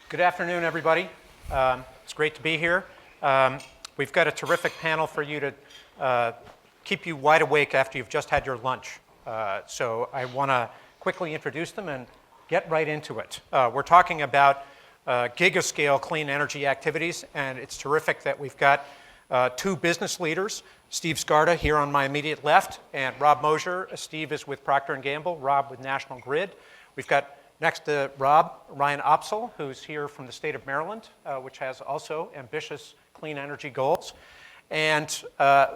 Good afternoon, everybody. It's great to be here. We've got a terrific panel for you to keep you wide awake after you've just had your lunch. So I want to quickly introduce them and get right into it. We're talking about GigaScale clean energy activities, and it's terrific that we've got two business leaders, Steve Skarda here on my immediate left, and Rob Mosher. Steve is with Procter & Gamble, Rob with National Grid. We've got next to Rob, Ryan Opsal, who's here from the state of Maryland, which has also ambitious clean energy goals. And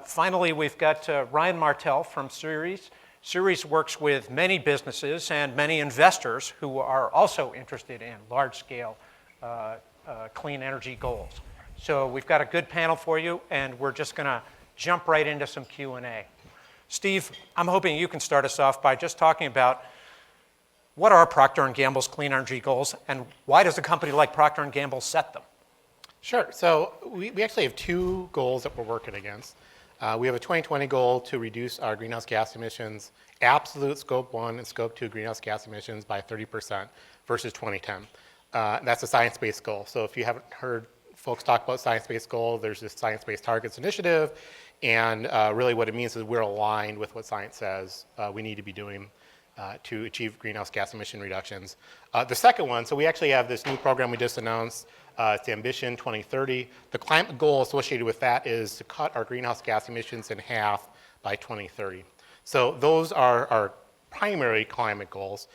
finally, we've got Ryan Martel from CERES. CERES works with many businesses and many investors who are also interested in large-scale clean energy goals. So we've got a good panel for you, and we're just going to jump right into some Q&A. Steve, I'm hoping you can start us off by just talking about what are Procter & Gamble's clean energy goals, and why does a company like Procter & Gamble set them? Sure. So we actually have two goals that we're working against. We have a 2020 goal to reduce our greenhouse gas emissions, absolute Scope 1 and Scope 2 greenhouse gas emissions by 30% versus 2010. That's a science-based goal. So if you haven't heard folks talk about science-based goal, there's this Science-Based Targets Initiative, and really what it means is we're aligned with what science says we need to be doing to achieve greenhouse gas emission reductions. The second one, so we actually have this new program we just announced, it's Ambition 2030. The climate goal associated with that is to cut our greenhouse gas emissions in half by 2030. So those are our primary climate goals.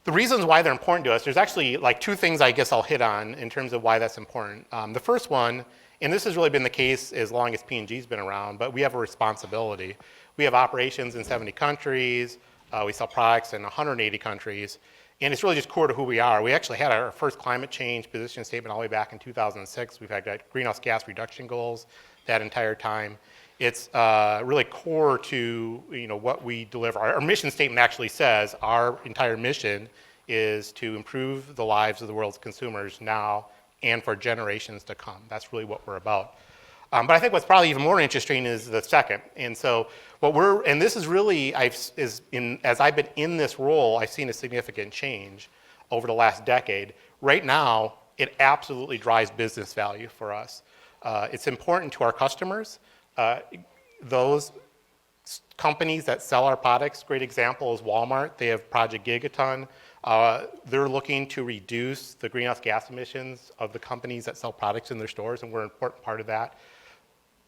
The reasons why they're important to us, there's actually like two things I guess I'll hit on in terms of why that's important. The first one, and this has really been the case as long as P&G's been around, but we have a responsibility. We have operations in 70 countries. We sell products in 180 countries, and it's really just core to who we are. We actually had our first climate change position statement all the way back in 2006. We've had greenhouse gas reduction goals that entire time. It's really core to what we deliver. Our mission statement actually says our entire mission is to improve the lives of the world's consumers now and for generations to come. That's really what we're about. But I think what's probably even more interesting is the second. And so and this is really, as I've been in this role, I've seen a significant change over the last decade. Right now, it absolutely drives business value for us. It's important to our customers. Those companies that sell our products, great example is Walmart. They have Project Gigaton. They're looking to reduce the greenhouse gas emissions of the companies that sell products in their stores, and we're an important part of that.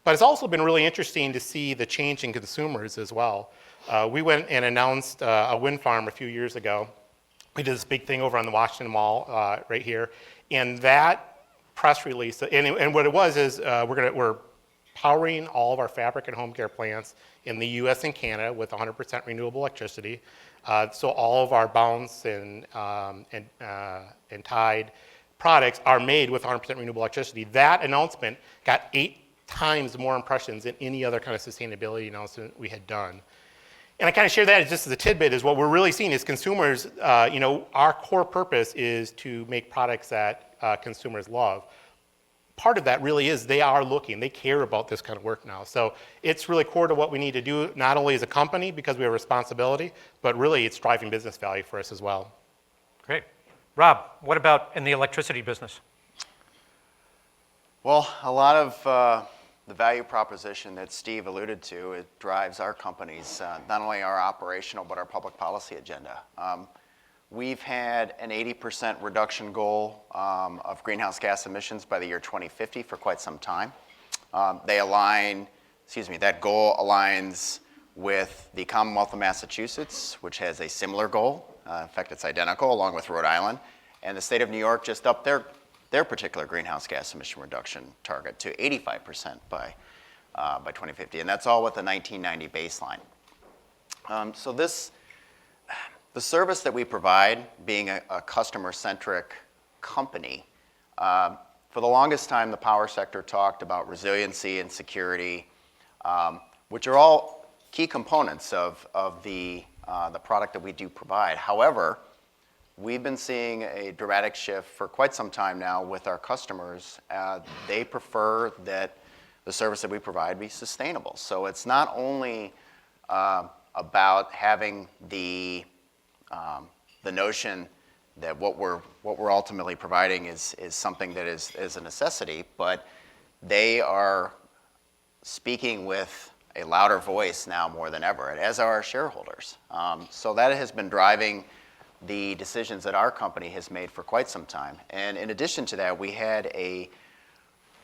But it's also been really interesting to see the change in consumers as well. We went and announced a wind farm a few years ago. We did this big thing over on the Washington Mall right here. And that press release, and what it was is we're powering all of our fabric and home care plants in the US and Canada with 100% renewable electricity. So all of our Bounce and Tide products are made with 100% renewable electricity. That announcement got 8 times more impressions than any other kind of sustainability announcement we had done. And I kind of share that just as a tidbit is what we're really seeing is consumers, our core purpose is to make products that consumers love. Part of that really is they are looking, they care about this kind of work now. So it's really core to what we need to do, not only as a company because we have a responsibility, but really it's driving business value for us as well. Great. Rob, what about in the electricity business? Well, a lot of the value proposition that Steve alluded to, it drives our companies, not only our operational, but our public policy agenda. We've had an 80% reduction goal of greenhouse gas emissions by the year 2050 for quite some time. That goal aligns with the Commonwealth of Massachusetts, which has a similar goal. In fact, it's identical, along with Rhode Island. And the state of New York just upped their particular greenhouse gas emission reduction target to 85% by 2050. And that's all with the 1990 baseline. So the service that we provide, being a customer-centric company, for the longest time, the power sector talked about resiliency and security, which are all key components of the product that we do provide. However, we've been seeing a dramatic shift for quite some time now with our customers. They prefer that the service that we provide be sustainable. So it's not only about having the notion that what we're ultimately providing is something that is a necessity, but they are speaking with a louder voice now more than ever, as are our shareholders. So that has been driving the decisions that our company has made for quite some time. And in addition to that, we had a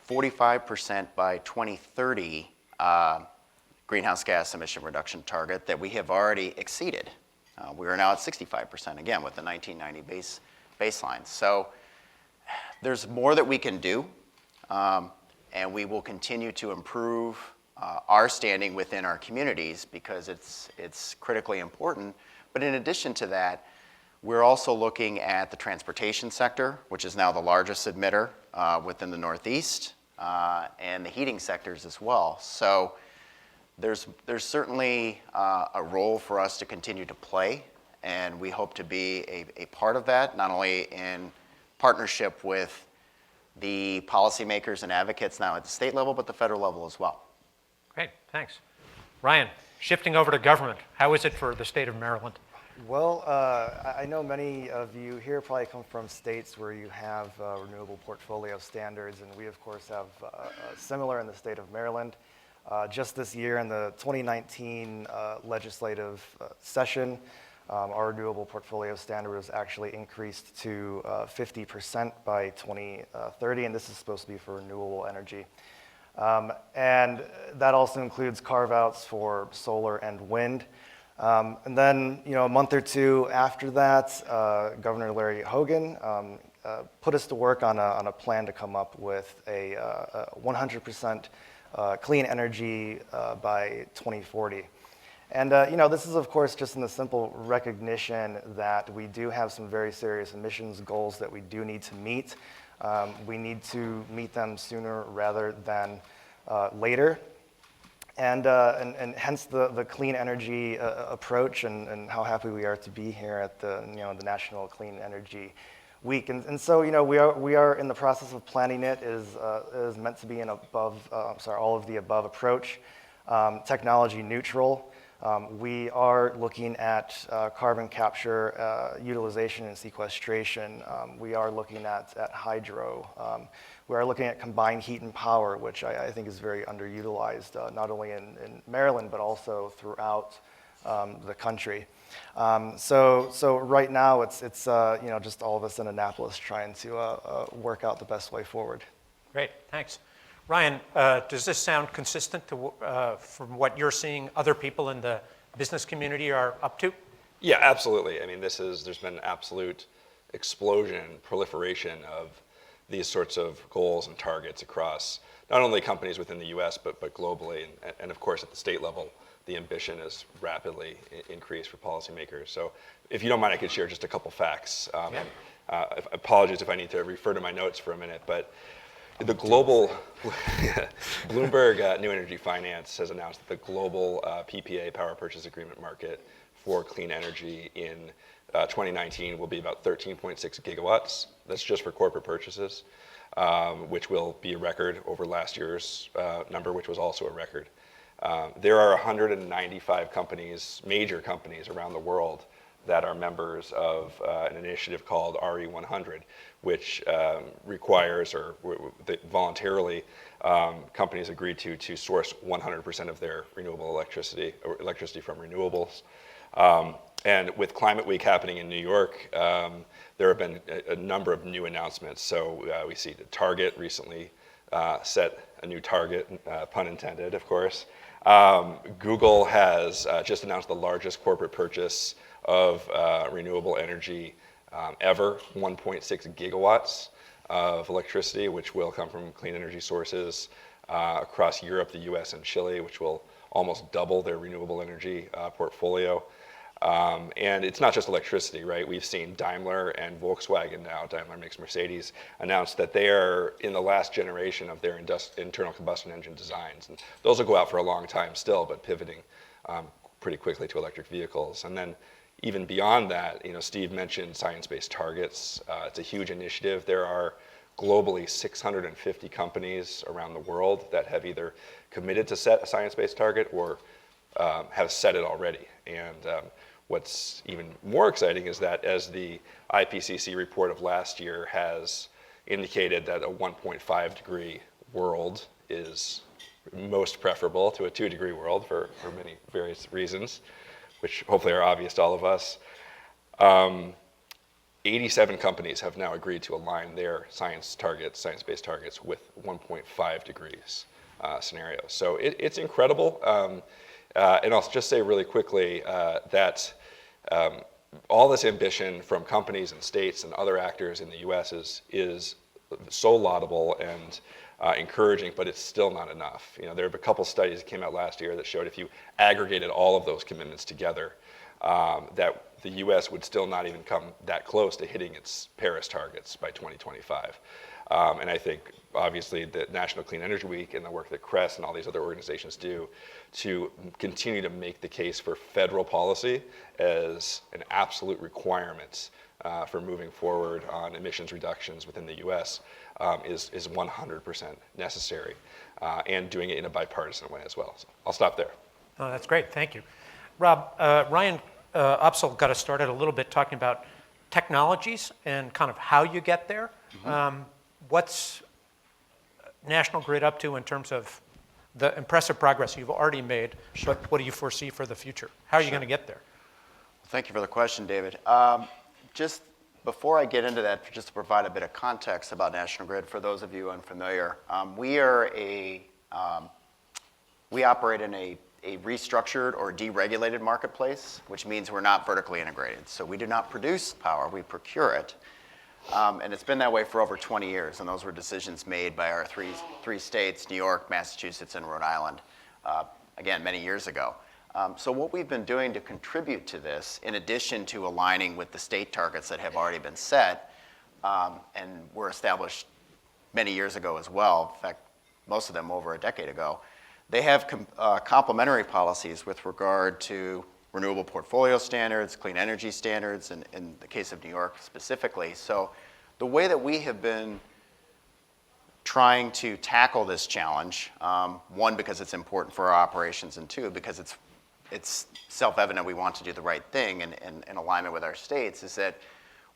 45% by 2030 greenhouse gas emission reduction target that we have already exceeded. We are now at 65%, again, with the 1990 baseline. So there's more that we can do, and we will continue to improve our standing within our communities because it's critically important. But in addition to that, we're also looking at the transportation sector, which is now the largest emitter within the Northeast, and the heating sectors as well. So there's certainly a role for us to continue to play, and we hope to be a part of that, not only in partnership with the policymakers and advocates now at the state level, but the federal level as well. Great, thanks. Ryan, shifting over to government, how is it for the state of Maryland? Well, I know many of you here probably come from states where you have renewable portfolio standards, and we, of course, have similar in the state of Maryland. Just this year in the 2019 legislative session, our renewable portfolio standard was actually increased to 50% by 2030, and this is supposed to be for renewable energy. And that also includes carve-outs for solar and wind. And then, a month or two after that, Governor Larry Hogan put us to work on a plan to come up with a 100% clean energy by 2040. And this is, of course, just in the simple recognition that we do have some very serious emissions goals that we do need to meet. We need to meet them sooner rather than later. And hence the clean energy approach and how happy we are to be here at the National Clean Energy Week. And so we are in the process of planning it. It is meant to be an all of the above approach, technology neutral. We are looking at carbon capture, utilization and sequestration. We are looking at hydro. We are looking at combined heat and power, which I think is very underutilized, not only in Maryland, but also throughout the country. So right now, it's just all of us in Annapolis trying to work out the best way forward. Great, thanks. Ryan, does this sound consistent to, from what you're seeing other people in the business community are up to? Yeah, absolutely. I mean, there's been an absolute explosion, proliferation of these sorts of goals and targets across not only companies within the US, but globally. And of course, at the state level, the ambition has rapidly increased for policymakers. So if you don't mind, I could share just a couple facts. Apologies if I need to refer to my notes for a minute, but the global, Bloomberg New Energy Finance has announced that the global PPA, power purchase agreement market for clean energy in 2019 will be about 13.6 gigawatts. That's just for corporate purchases, which will be a record over last year's number, which was also a record. There are 195 companies, major companies around the world that are members of an initiative called RE100, which requires or voluntarily companies agreed to source 100% of their renewable electricity or electricity from renewables. And with Climate Week happening in New York, there have been a number of new announcements. So we see the Target recently set a new target, pun intended, of course. Google has just announced the largest corporate purchase of renewable energy ever, 1.6 gigawatts of electricity, which will come from clean energy sources across Europe, the US, and Chile, which will almost double their renewable energy portfolio. And it's not just electricity, right? We've seen Daimler and Volkswagen now, Daimler makes Mercedes, announce that they are in the last generation of their internal combustion engine designs. And those will go out for a long time still, but pivoting pretty quickly to electric vehicles. And then even beyond that, Steve mentioned science-based targets. It's a huge initiative. There are globally 650 companies around the world that have either committed to set a science-based target or have set it already. And what's even more exciting is that as the IPCC report of last year has indicated that a 1.5 degree world is most preferable to a 2 degree world for many various reasons, which hopefully are obvious to all of us. 87 companies have now agreed to align their science-based targets with 1.5 degrees scenarios. So it's incredible. And I'll just say really quickly that all this ambition from companies and states and other actors in the US is so laudable and encouraging, but it's still not enough. You know, there have a couple studies that came out last year that showed if you aggregated all of those commitments together, that the US would still not even come that close to hitting its Paris targets by 2025. And I think, obviously, the National Clean Energy Week and the work that CRESS and all these other organizations do to continue to make the case for federal policy as an absolute requirement for moving forward on emissions reductions within the US is 100% necessary, and doing it in a bipartisan way as well. So I'll stop there. Oh, that's great, thank you. Rob, Ryan Opsal got us started a little bit talking about technologies and kind of how you get there. What's National Grid up to in terms of the impressive progress you've already made, but what do you foresee for the future? How are you going to get there? Thank you for the question, David. Just before I get into that, just to provide a bit of context about National Grid, for those of you unfamiliar, we operate in a restructured or deregulated marketplace, which means we're not vertically integrated. So we do not produce power, we procure it. And it's been that way for over 20 years, and those were decisions made by our three states, New York, Massachusetts, and Rhode Island, again, many years ago. So what we've been doing to contribute to this, in addition to aligning with the state targets that have already been set, and were established many years ago as well, in fact, most of them over a decade ago, they have complementary policies with regard to renewable portfolio standards, clean energy standards, and in the case of New York specifically. So the way that we have been trying to tackle this challenge, one, because it's important for our operations, and two, because it's self-evident we want to do the right thing in alignment with our states, is that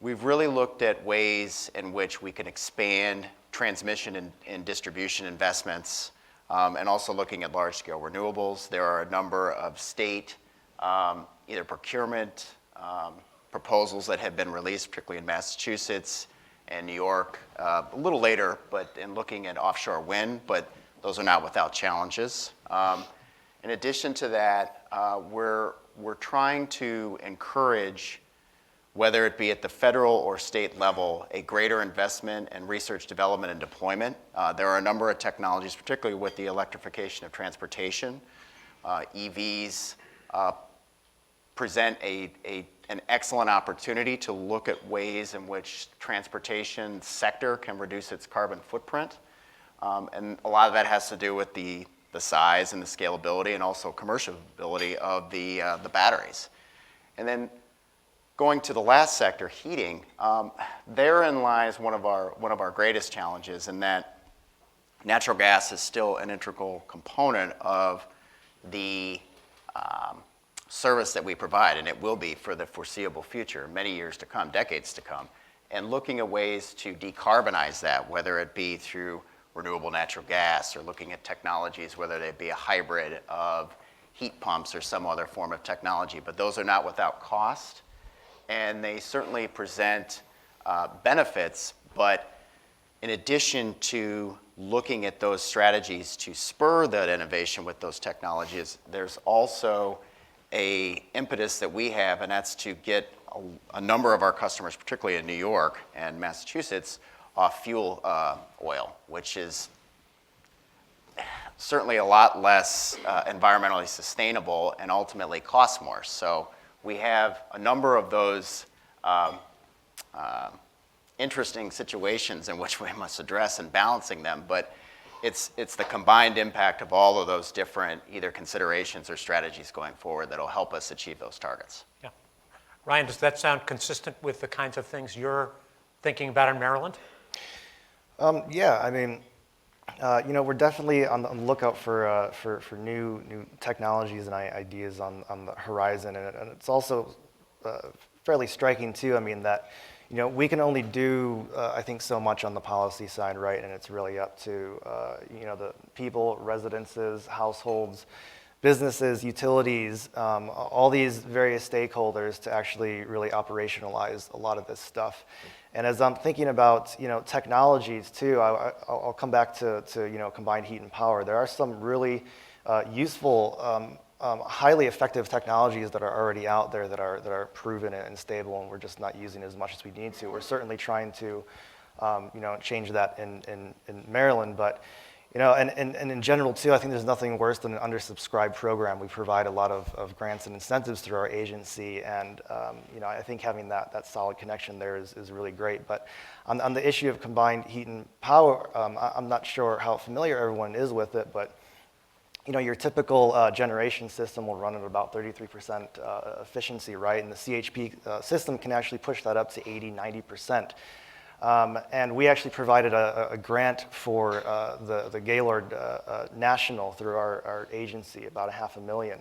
we've really looked at ways in which we can expand transmission and distribution investments, and also looking at large-scale renewables. There are a number of state either procurement proposals that have been released, particularly in Massachusetts and New York, a little later, but in looking at offshore wind, but those are not without challenges. In addition to that, we're trying to encourage, whether it be at the federal or state level, a greater investment in research, development, and deployment. There are a number of technologies, particularly with the electrification of transportation. EVs present an excellent opportunity to look at ways in which transportation sector can reduce its carbon footprint. And a lot of that has to do with the size and the scalability and also commercialability of the batteries. And then going to the last sector, heating, therein lies one of our greatest challenges, in that natural gas is still an integral component of the service that we provide, and it will be for the foreseeable future, many years to come, decades to come, and looking at ways to decarbonize that, whether it be through renewable natural gas or looking at technologies, whether they be a hybrid of heat pumps or some other form of technology. But those are not without cost, and they certainly present benefits. But in addition to looking at those strategies to spur that innovation with those technologies, there's also an impetus that we have, and that's to get a number of our customers, particularly in New York and Massachusetts, off fuel oil, which is certainly a lot less environmentally sustainable and ultimately costs more. So we have a number of those interesting situations in which we must address and balancing them, but it's the combined impact of all of those different either considerations or strategies going forward that'll help us achieve those targets. Yeah. Ryan, does that sound consistent with the kinds of things you're thinking about in Maryland? Yeah, I mean, We're definitely on the lookout for new technologies and ideas on the horizon, and it's also fairly striking too. I mean that, we can only do I think so much on the policy side, right? And it's really up to the people, residences, households, businesses, utilities, all these various stakeholders to actually really operationalize a lot of this stuff. And as I'm thinking about technologies too, I'll come back to combined heat and power. There are some really useful, highly effective technologies that are already out there that are proven and stable, and we're just not using as much as we need to. We're certainly trying to change that in Maryland, but and in general too, I think there's nothing worse than an undersubscribed program. We provide a lot of grants and incentives through our agency, and I think having that solid connection there is really great. But on the issue of combined heat and power, I'm not sure how familiar everyone is with it, but your typical generation system will run at about 33% efficiency, right? And the CHP system can actually push that up to 80, 90%. And we actually provided a grant for the Gaylord National through our agency, about $500,000.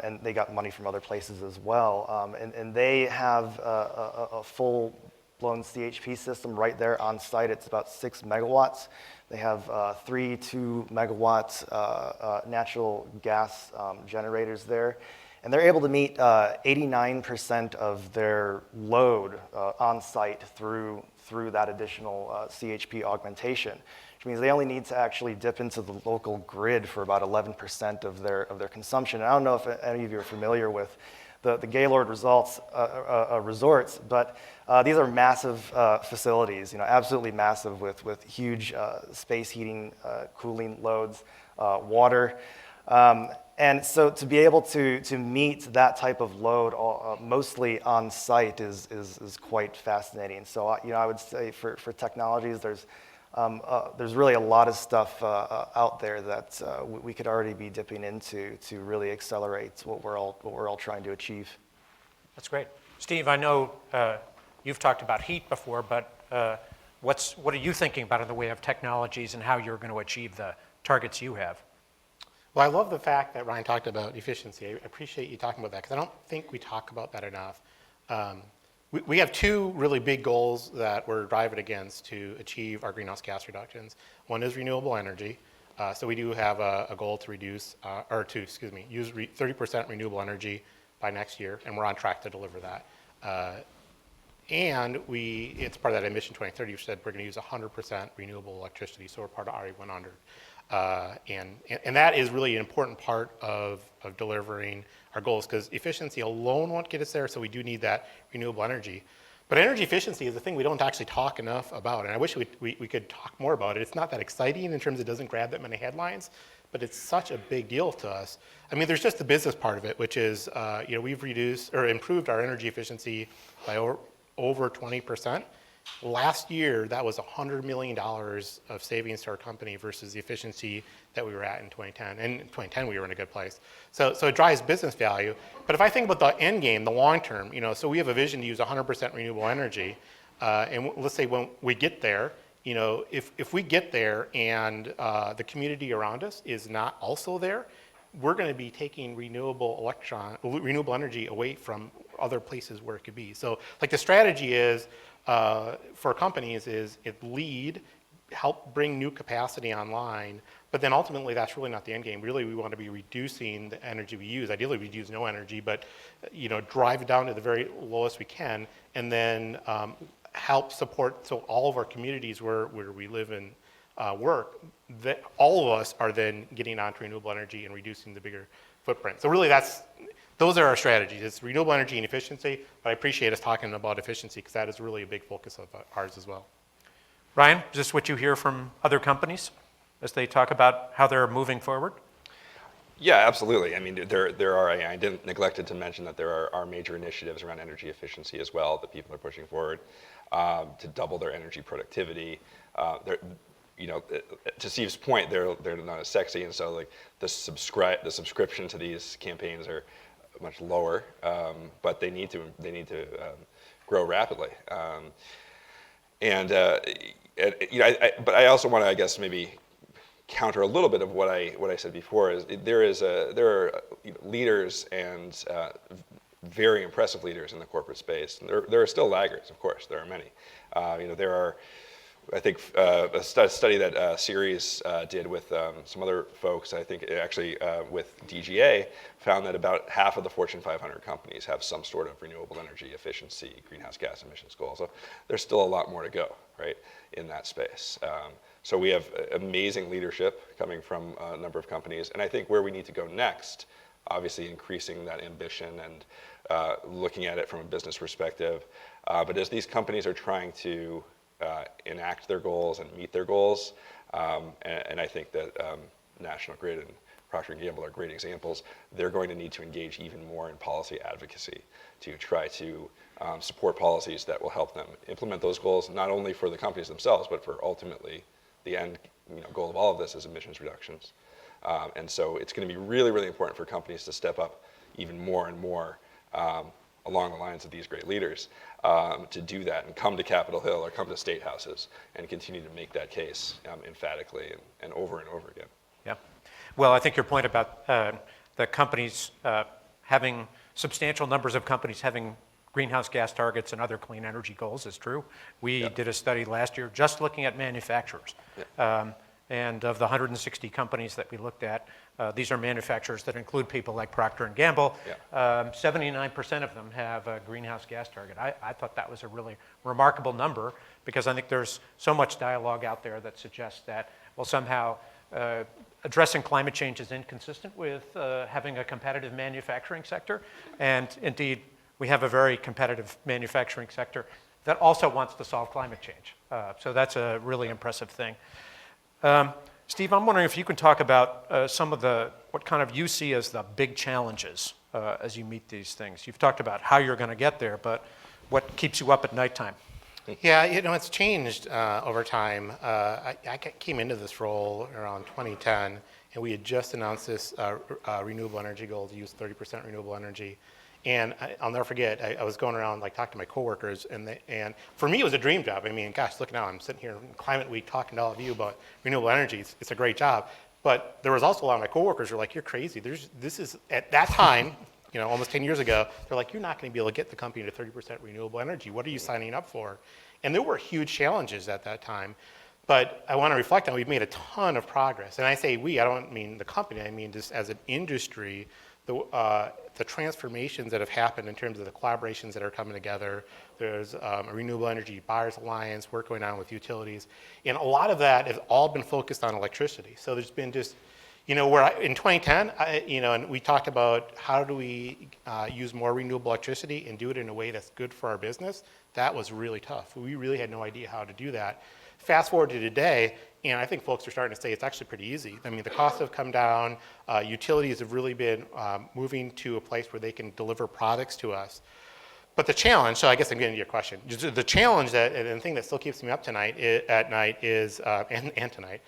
And they got money from other places as well. And they have a full-blown CHP system right there on site. It's about 6 megawatts. They have 3 2-megawatt natural gas generators there. And they're able to meet 89% of their load on site through that additional CHP augmentation, which means they only need to actually dip into the local grid for about 11% of their consumption. And I don't know if any of you are familiar with the Gaylord resorts, but these are massive facilities, absolutely massive with huge space heating, cooling loads, water. And so to be able to meet that type of load mostly on site is quite fascinating. So I would say for technologies, there's really a lot of stuff out there that we could already be dipping into to really accelerate what we're all trying to achieve. That's great. Steve, I know you've talked about heat before, but what are you thinking about in the way of technologies and how you're going to achieve the targets you have? Well, I love the fact that Ryan talked about efficiency. I appreciate you talking about that because I don't think we talk about that enough. We have 2 really big goals that we're driving against to achieve our greenhouse gas reductions. One is renewable energy. So we do have a goal to use 30% renewable energy by next year, and we're on track to deliver that. And it's part of that Emission 2030, which said we're going to use 100% renewable electricity, so we're part of RE100. And that is really an important part of delivering our goals, because efficiency alone won't get us there, so we do need that renewable energy. But energy efficiency is a thing we don't actually talk enough about, and I wish we could talk more about it. It's not that exciting in terms of it doesn't grab that many headlines, but it's such a big deal to us. I mean, there's just the business part of it, which is we've reduced or improved our energy efficiency by over 20%. Last year, that was $100 million of savings to our company versus the efficiency that we were at in 2010. And in 2010, we were in a good place. So it drives business value. But if I think about the end game, the long term, so we have a vision to use 100% renewable energy. And let's say when we get there, if we get there and the community around us is not also there, we're going to be taking renewable energy away from other places where it could be. So like the strategy is, for companies is lead, help bring new capacity online, but then ultimately that's really not the end game. Really, we want to be reducing the energy we use. Ideally, we'd use no energy, but drive it down to the very lowest we can, and then help support so all of our communities where we live and work, that all of us are then getting onto renewable energy and reducing the bigger footprint. So really those are our strategies. It's renewable energy and efficiency, but I appreciate us talking about efficiency because that is really a big focus of ours as well. Ryan, is this what you hear from other companies as they talk about how they're moving forward? Yeah, absolutely. I mean, there are, I didn't neglected to mention that there are major initiatives around energy efficiency as well that people are pushing forward to double their energy productivity. To Steve's point, they're not as sexy, and so like the subscription to these campaigns are much lower, but they need to grow rapidly. But I also want to, I guess, maybe counter a little bit of what I said before is there are leaders and very impressive leaders in the corporate space. And there are still laggards, of course. There are many. There are, I think, a study that CERES did with some other folks, I think actually with DGA, found that about half of the Fortune 500 companies have some sort of renewable energy efficiency, greenhouse gas emissions goal. So there's still a lot more to go, right, in that space. So we have amazing leadership coming from a number of companies. And I think where we need to go next, obviously increasing that ambition and looking at it from a business perspective. But as these companies are trying to enact their goals and meet their goals, and I think that National Grid and Procter & Gamble are great examples, they're going to need to engage even more in policy advocacy to try to support policies that will help them implement those goals, not only for the companies themselves, but for ultimately the end goal of all of this is emissions reductions. And so it's going to be really, really important for companies to step up even more and more along the lines of these great leaders to do that and come to Capitol Hill or come to state houses and continue to make that case emphatically and over again. Yeah. Well, I think your point about the companies having substantial numbers of companies having greenhouse gas targets and other clean energy goals is true. We did a study last year just looking at manufacturers. And of the 160 companies that we looked at, these are manufacturers that include people like Procter & Gamble. 79% of them have a greenhouse gas target. I thought that was a really remarkable number because I think there's so much dialogue out there that suggests that, well, somehow addressing climate change is inconsistent with having a competitive manufacturing sector. And indeed, we have a very competitive manufacturing sector that also wants to solve climate change. So that's a really impressive thing. Steve, I'm wondering if you can talk about some of what kind of you see as the big challenges as you meet these things. You've talked about how you're going to get there, but what keeps you up at nighttime? Yeah, it's changed over time. I came into this role around 2010, and we had just announced this renewable energy goal to use 30% renewable energy. And I'll never forget, I was going around talking to my coworkers, and for me it was a dream job. I mean, gosh, look now, I'm sitting here in Climate Week talking to all of you about renewable energy. It's a great job. But there was also a lot of my coworkers who were like, you're crazy. This is, at that time, almost 10 years ago, they're like, you're not going to be able to get the company to 30% renewable energy. What are you signing up for? And there were huge challenges at that time. But I want to reflect on, we've made a ton of progress. And I say we, I don't mean the company, I mean just as an industry, the transformations that have happened in terms of the collaborations that are coming together. There's a Renewable Energy Buyers Alliance, work going on with utilities. And a lot of that has all been focused on electricity. So there's been just, in 2010, and we talked about how do we use more renewable electricity and do it in a way that's good for our business. That was really tough. We really had no idea how to do that. Fast forward to today, and I think folks are starting to say it's actually pretty easy. I mean, the costs have come down. Utilities have really been moving to a place where they can deliver products to us. But the challenge, so I guess I'm getting to your question. The challenge and the thing that still keeps me up at night is, and tonight,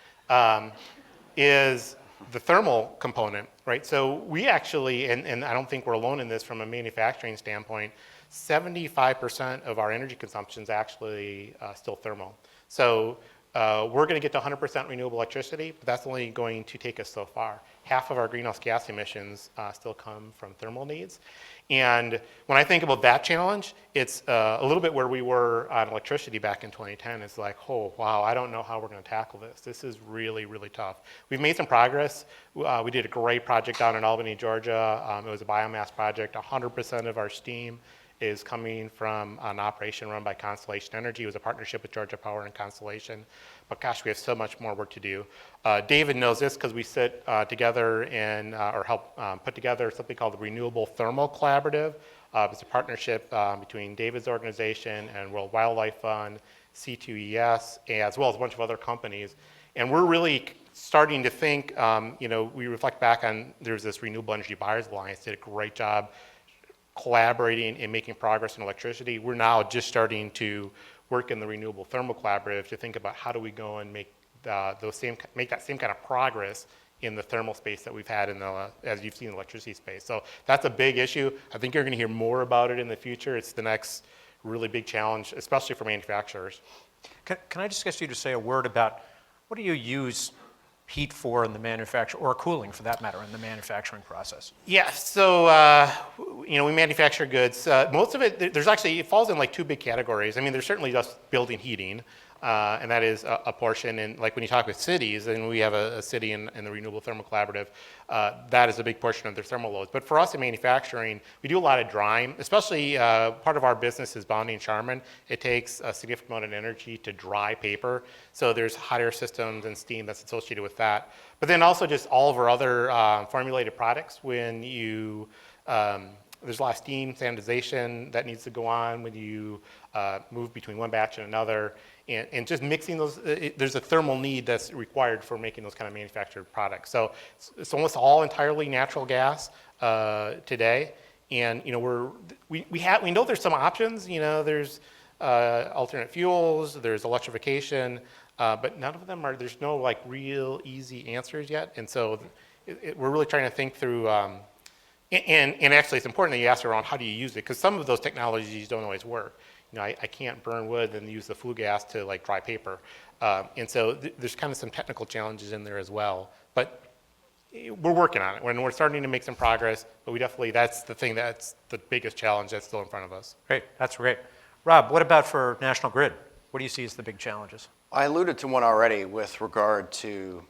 is the thermal component, right? So we actually, and I don't think we're alone in this from a manufacturing standpoint, 75% of our energy consumption is actually still thermal. So we're going to get to 100% renewable electricity, but that's only going to take us so far. Half of our greenhouse gas emissions still come from thermal needs. And when I think about that challenge, it's a little bit where we were on electricity back in 2010. It's like, oh, wow, I don't know how we're going to tackle this. This is really, really tough. We've made some progress. We did a great project down in Albany, Georgia. It was a biomass project. 100% of our steam is coming from an operation run by Constellation Energy. It was a partnership with Georgia Power and Constellation. But gosh, we have so much more work to do. David knows this because we sit together and or help put together something called the Renewable Thermal Collaborative. It's a partnership between David's organization and World Wildlife Fund, C2ES, as well as a bunch of other companies. And we're really starting to think, we reflect back on, there's this Renewable Energy Buyers Alliance, did a great job collaborating and making progress in electricity. We're now just starting to work in the Renewable Thermal Collaborative to think about how do we go and make that same kind of progress in the thermal space that we've had as you've seen in the electricity space. So that's a big issue. I think you're going to hear more about it in the future. It's the next really big challenge, especially for manufacturers. Can I just ask you to say a word about what do you use heat for in the manufacture, or cooling for that matter, in the manufacturing process? Yeah, so we manufacture goods. Most of it, it falls in like two big categories. I mean, there's certainly just building heating, and that is a portion. And like when you talk with cities, and we have a city in the Renewable Thermal Collaborative, that is a big portion of their thermal loads. But for us in manufacturing, we do a lot of drying, especially part of our business is bonding Charmin. It takes a significant amount of energy to dry paper. So there's hot air systems and steam that's associated with that. But then also just all of our other formulated products when you, there's a lot of steam sanitization that needs to go on when you move between one batch and another. And just mixing those, there's a thermal need that's required for making those kind of manufactured products. So it's almost all entirely natural gas today. And we know there's some options. There's alternate fuels, there's electrification, but none of them there's no like real easy answers yet. And so we're really trying to think through, and actually it's important that you ask around how do you use it, because some of those technologies don't always work. I can't burn wood and use the flue gas to like dry paper. And so there's kind of some technical challenges in there as well. But we're working on it, and we're starting to make some progress, but that's the biggest challenge that's still in front of us. Great, that's great. Rob, what about for National Grid? What do you see as the big challenges? I alluded to one already with regard to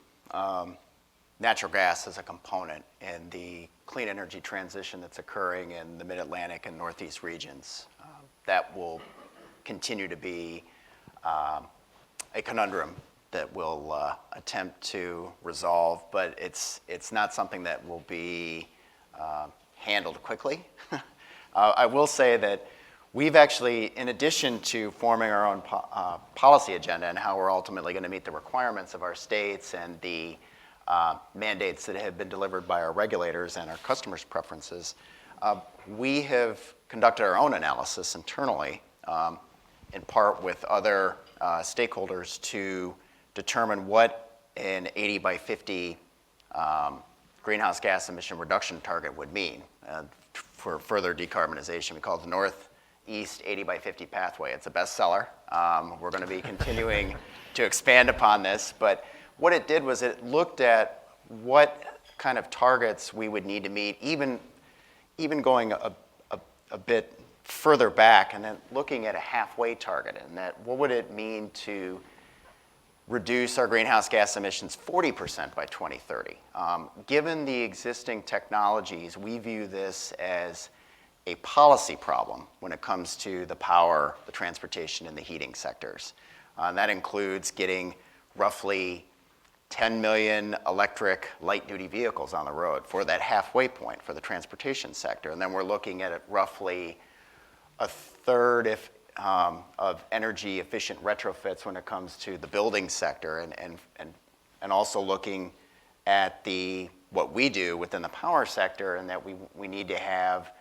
natural gas as a component in the clean energy transition that's occurring in the Mid-Atlantic and Northeast regions. That will continue to be a conundrum that we'll attempt to resolve, but it's not something that will be handled quickly. I will say that we've actually, in addition to forming our own policy agenda and how we're ultimately going to meet the requirements of our states and the mandates that have been delivered by our regulators and our customers' preferences, we have conducted our own analysis internally, in part with other stakeholders, to determine what an 80 by 50 greenhouse gas emission reduction target would mean for further decarbonization. We call it the Northeast 80 by 50 pathway. It's a bestseller. We're going to be continuing to expand upon this, but what it did was it looked at what kind of targets we would need to meet, even going a bit further back, and then looking at a halfway target, and that what would it mean to reduce our greenhouse gas emissions 40% by 2030. Given the existing technologies, we view this as a policy problem when it comes to the power, the transportation, and the heating sectors. That includes getting roughly 10 million electric light-duty vehicles on the road for that halfway point for the transportation sector. And then we're looking at roughly a third of energy-efficient retrofits when it comes to the building sector, and also looking at what we do within the power sector, and that we need to have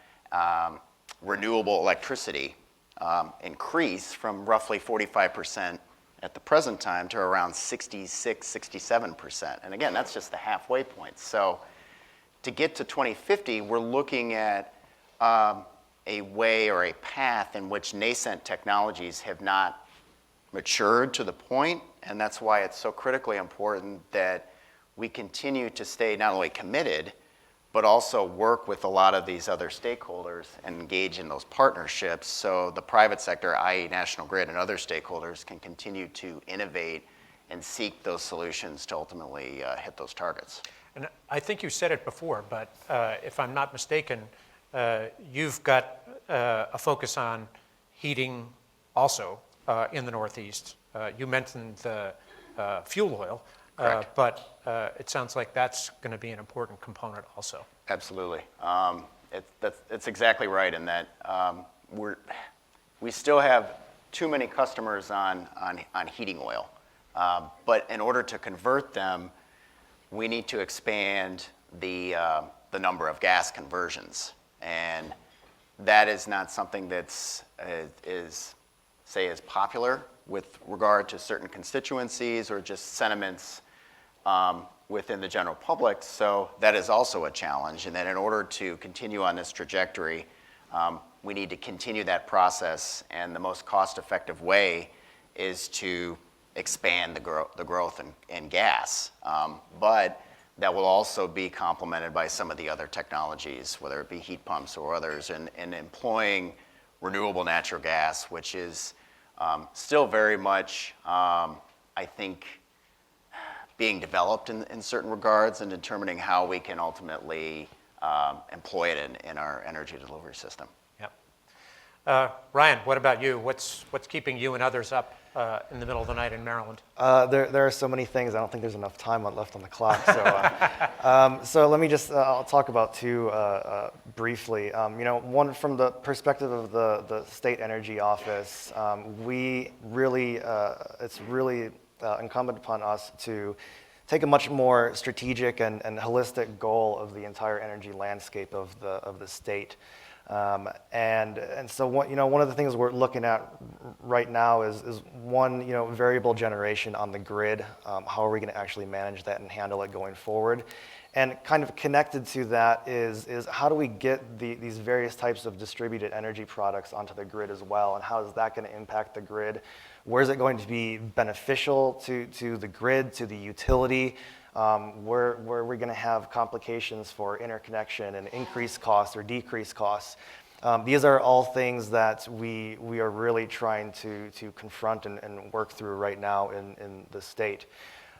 renewable electricity increase from roughly 45% at the present time to around 66, 67%. And again, that's just the halfway point. So to get to 2050, we're looking at a way or a path in which nascent technologies have not matured to the point, and that's why it's so critically important that we continue to stay not only committed, but also work with a lot of these other stakeholders and engage in those partnerships so the private sector, i.e. National Grid and other stakeholders, can continue to innovate and seek those solutions to ultimately hit those targets. And I think you said it before, but if I'm not mistaken, you've got a focus on heating also in the Northeast. You mentioned the fuel oil, but it sounds like that's going to be an important component also. Absolutely. It's exactly right in that we still have too many customers on heating oil. But in order to convert them, we need to expand the number of gas conversions. And that is not something that's as popular with regard to certain constituencies or just sentiments within the general public. So that is also a challenge. And then in order to continue on this trajectory, we need to continue that process. And the most cost-effective way is to expand the growth in gas. But that will also be complemented by some of the other technologies, whether it be heat pumps or others, in employing renewable natural gas, which is still very much, I think, being developed in certain regards and determining how we can ultimately employ it in our energy delivery system. Yep. Ryan, what about you? What's keeping you and others up in the middle of the night in Maryland? There are so many things. I don't think there's enough time left on the clock. So, so let me just, I'll talk about two briefly. One from the perspective of the State Energy Office, we really, it's really incumbent upon us to take a much more strategic and holistic goal of the entire energy landscape of the state. And so one of the things we're looking at right now is one, variable generation on the grid. How are we going to actually manage that and handle it going forward? And kind of connected to that is how do we get these various types of distributed energy products onto the grid as well, and how is that going to impact the grid? Where is it going to be beneficial to the grid, to the utility? Where are we going to have complications for interconnection and increased costs or decreased costs? These are all things that we are really trying to confront and work through right now in the state.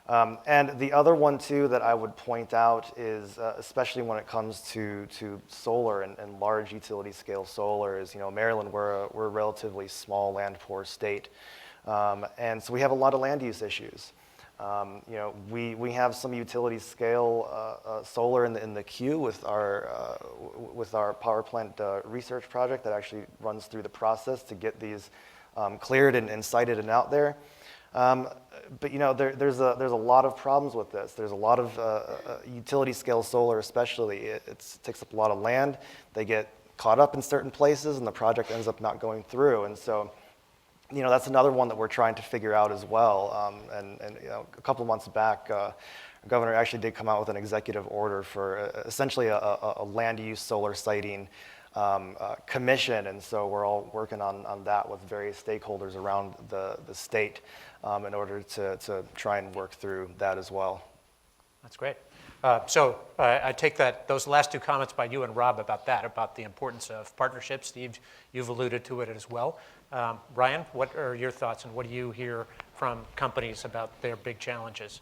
And the other one too that I would point out is, especially when it comes to solar and large utility scale solar, is Maryland, we're a relatively small land poor state, and so we have a lot of land use issues. We have some utility scale solar in the queue with our power plant research project that actually runs through the process to get these cleared and sited and out there. But there's a lot of problems with this. There's a lot of utility scale solar, especially. It takes up a lot of land. They get caught up in certain places, and the project ends up not going through. And so, that's another one that we're trying to figure out as well. And a couple of months back, the governor actually did come out with an executive order for essentially a land use solar siting commission, and so we're all working on that with various stakeholders around the state in order to try and work through that as well. That's great. So I take that those last two comments by you and Rob about the importance of partnerships. Steve, you've alluded to it as well. Ryan, what are your thoughts, and what do you hear from companies about their big challenges?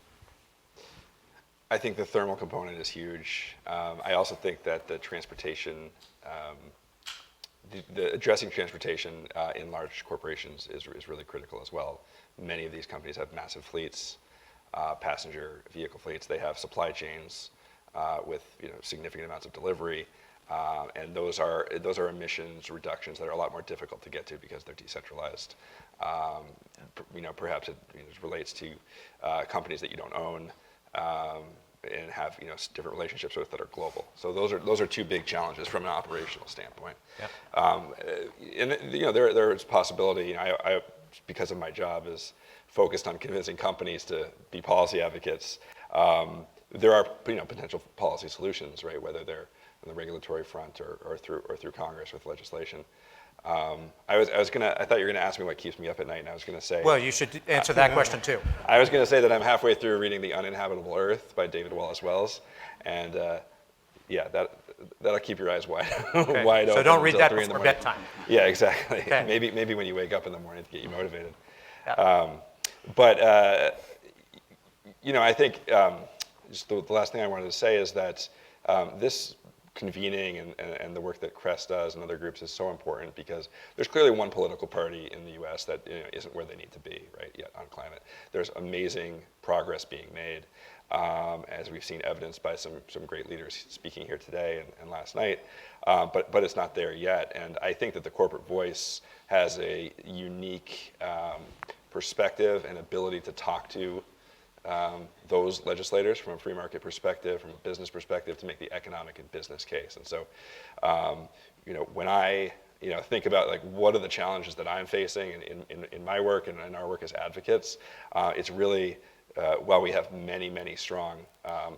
I think the thermal component is huge. I also think that the transportation, the addressing transportation in large corporations is really critical as well. Many of these companies have massive fleets, passenger vehicle fleets. They have supply chains with significant amounts of delivery, and those are emissions reductions that are a lot more difficult to get to because they're decentralized. Perhaps it relates to companies that you don't own. And have different relationships with that are global. So those are two big challenges from an operational standpoint. Yep. And there is possibility. I because of my job is focused on convincing companies to be policy advocates. There are potential policy solutions, right? Whether they're on the regulatory front or through Congress with legislation. I thought you were gonna ask me what keeps me up at night, and I was gonna say. Well, you should answer that question too. I was gonna say that I'm halfway through reading *The Uninhabitable Earth* by David Wallace Wells, and that'll keep your eyes wide Okay. open. So don't read that 3 in the before morning. bedtime. Yeah, exactly. Okay. Maybe when you wake up in the morning to get you motivated. Yeah. But I think just the last thing I wanted to say is that this convening and the work that CRESS does and other groups is so important because there's clearly one political party in the U.S. that isn't where they need to be right yet on climate. There's amazing progress being made, as we've seen evidenced by some great leaders speaking here today and last night, but it's not there yet. And I think that the corporate voice has a unique perspective and ability to talk to those legislators from a free market perspective, from a business perspective, to make the economic and business case. And so, when I think about like what are the challenges that I'm facing in my work and in our work as advocates, it's really while we have many strong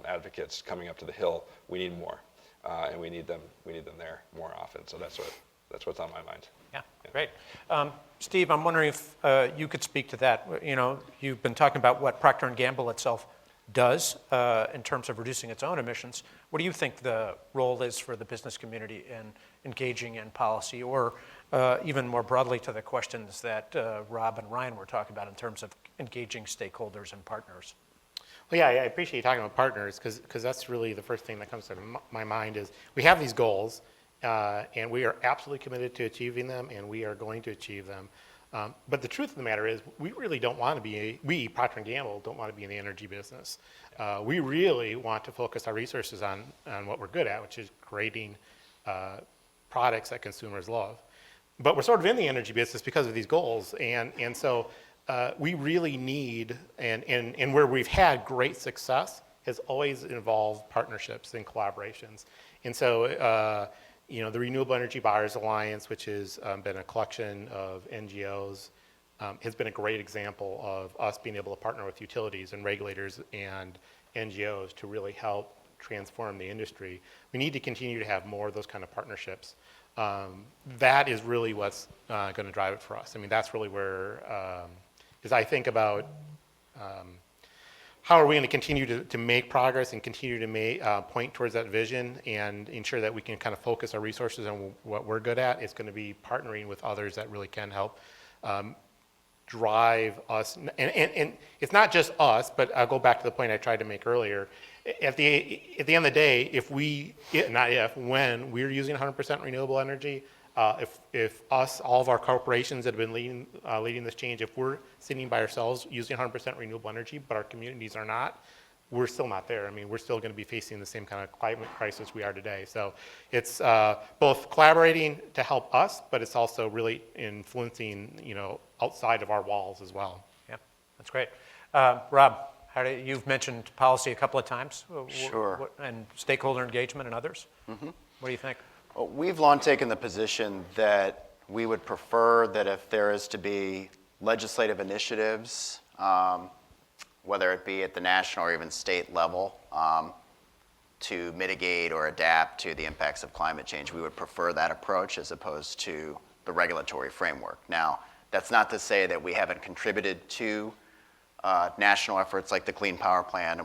advocates coming up to the Hill, we need more, and we need them there more often. So that's what's on my mind. Yeah. Great. Steve, I'm wondering if you could speak to that. You know, you've been talking about what Procter & Gamble itself does in terms of reducing its own emissions. What do you think the role is for the business community in engaging in policy, or even more broadly to the questions that Rob and Ryan were talking about in terms of engaging stakeholders and partners? Well, yeah, I appreciate you talking about partners because that's really the first thing that comes to my mind is we have these goals and we are absolutely committed to achieving them and we are going to achieve them. But the truth of the matter is we really don't want to be, we, Procter & Gamble, don't want to be in the energy business. We really want to focus our resources on what we're good at, which is creating products that consumers love. But we're sort of in the energy business because of these goals. And so we really need, and where we've had great success has always involved partnerships and collaborations. And so, you know, the Renewable Energy Buyers Alliance, which has been a collection of NGOs, has been a great example of us being able to partner with utilities and regulators and NGOs to really help transform the industry. We need to continue to have more of those kind of partnerships. That is really what's going to drive it for us. I mean, that's really where, as I think about how are we going to continue to make progress and continue to point towards that vision and ensure that we can kind of focus our resources on what we're good at, it's going to be partnering with others that really can help drive us. And it's not just us, but I'll go back to the point I tried to make earlier. At the end of the day, when we're using 100% renewable energy, if all of our corporations that have been leading this change, if we're sitting by ourselves using 100% renewable energy, but our communities are not, we're still not there. I mean, we're still going to be facing the same kind of climate crisis we are today. So it's both collaborating to help us, but it's also really influencing, you know, outside of our walls as well. Yeah, that's great. Rob, you've mentioned policy a couple of times. Sure. And stakeholder engagement and others. Mm-hmm. What do you think? Well, we've long taken the position that we would prefer that if there is to be legislative initiatives, whether it be at the national or even state level, to mitigate or adapt to the impacts of climate change, we would prefer that approach as opposed to the regulatory framework. Now, that's not to say that we haven't contributed to national efforts like the Clean Power Plan,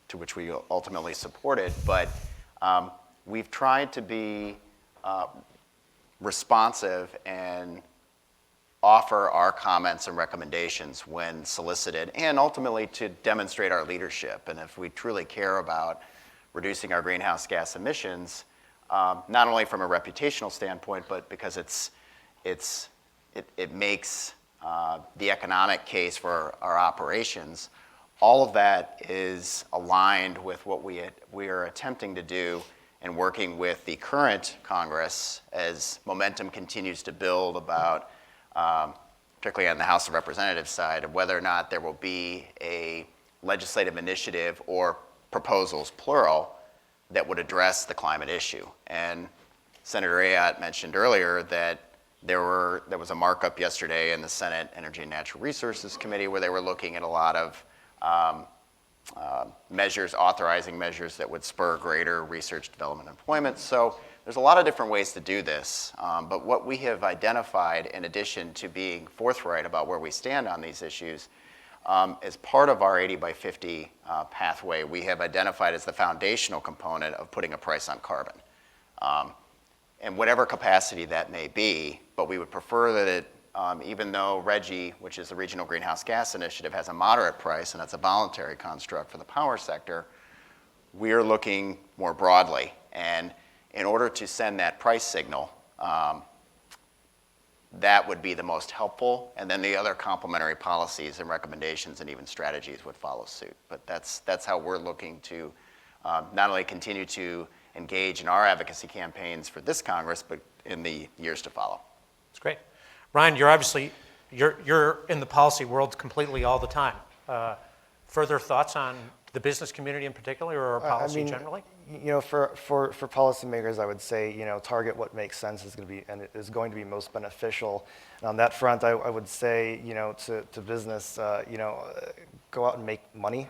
to which we ultimately supported, but we've tried to be responsive and offer our comments and recommendations when solicited, and ultimately to demonstrate our leadership. And if we truly care about reducing our greenhouse gas emissions, not only from a reputational standpoint, but because it makes the economic case for our operations, all of that is aligned with what we are attempting to do and working with the current Congress as momentum continues to build about, particularly on the House of Representatives side, of whether or not there will be a legislative initiative or proposals, plural, that would address the climate issue. And Senator Ayotte mentioned earlier that there was a markup yesterday in the Senate Energy and Natural Resources Committee where they were looking at a lot of measures, authorizing measures that would spur greater research, development, and employment. So there's a lot of different ways to do this. But what we have identified, in addition to being forthright about where we stand on these issues, as part of our 80 by 50 pathway, we have identified as the foundational component of putting a price on carbon. And whatever capacity that may be, but we would prefer that it, even though RGGI, which is the Regional Greenhouse Gas Initiative, has a moderate price, and that's a voluntary construct for the power sector, we're looking more broadly. And in order to send that price signal, that would be the most helpful, and then the other complementary policies and recommendations and even strategies would follow suit. But that's how we're looking to not only continue to engage in our advocacy campaigns for this Congress, but in the years to follow. That's great. Ryan, you're in the policy world completely all the time. Further thoughts on the business community in particular, or policy generally? You know, for policymakers, I would say, you know, target what makes sense is going to be most beneficial. And on that front, I would say, you know, to business, you know, go out and make money.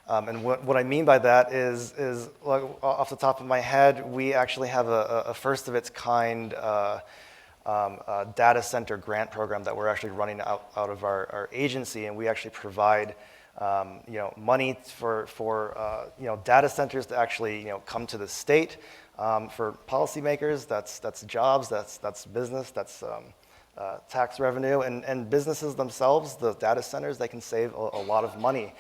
And what I mean by that is like, off the top of my head, we actually have a first of its kind data center grant program that we're actually running out of our agency, and we actually provide money for data centers to actually come to the state. For policymakers, that's jobs, that's business, that's tax revenue, and businesses themselves, the data centers, they can save a lot of money.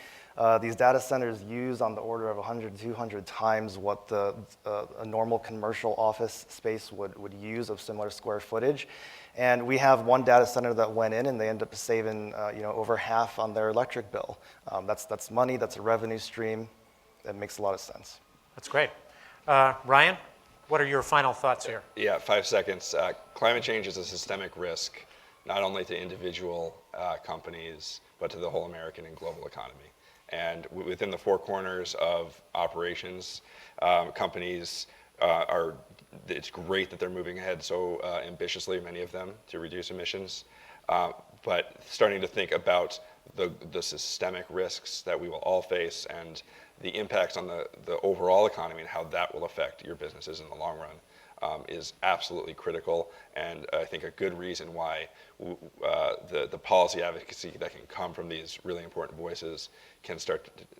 These data centers use on the order of 100 to 200 times what a normal commercial office space would use of similar square footage. And we have one data center that went in and they ended up saving over half on their electric bill. That's money, that's a revenue stream. That makes a lot of sense. That's great. Ryan, what are your final thoughts here? Yeah, 5 seconds. Climate change is a systemic risk, not only to individual companies, but to the whole American and global economy. And within the four corners of operations, companies it's great that they're moving ahead so ambitiously, many of them, to reduce emissions. But starting to think about the systemic risks that we will all face and the impacts on the overall economy and how that will affect your businesses in the long run is absolutely critical, and I think a good reason why the policy advocacy that can come from these really important voices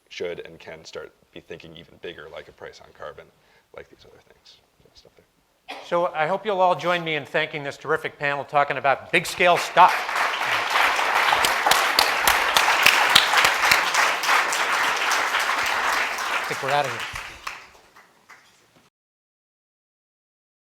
should and can start be thinking even bigger, like a price on carbon, like these other things. Stuff there. So I hope you'll all join me in thanking this terrific panel talking about big scale stuff. I think we're out of here.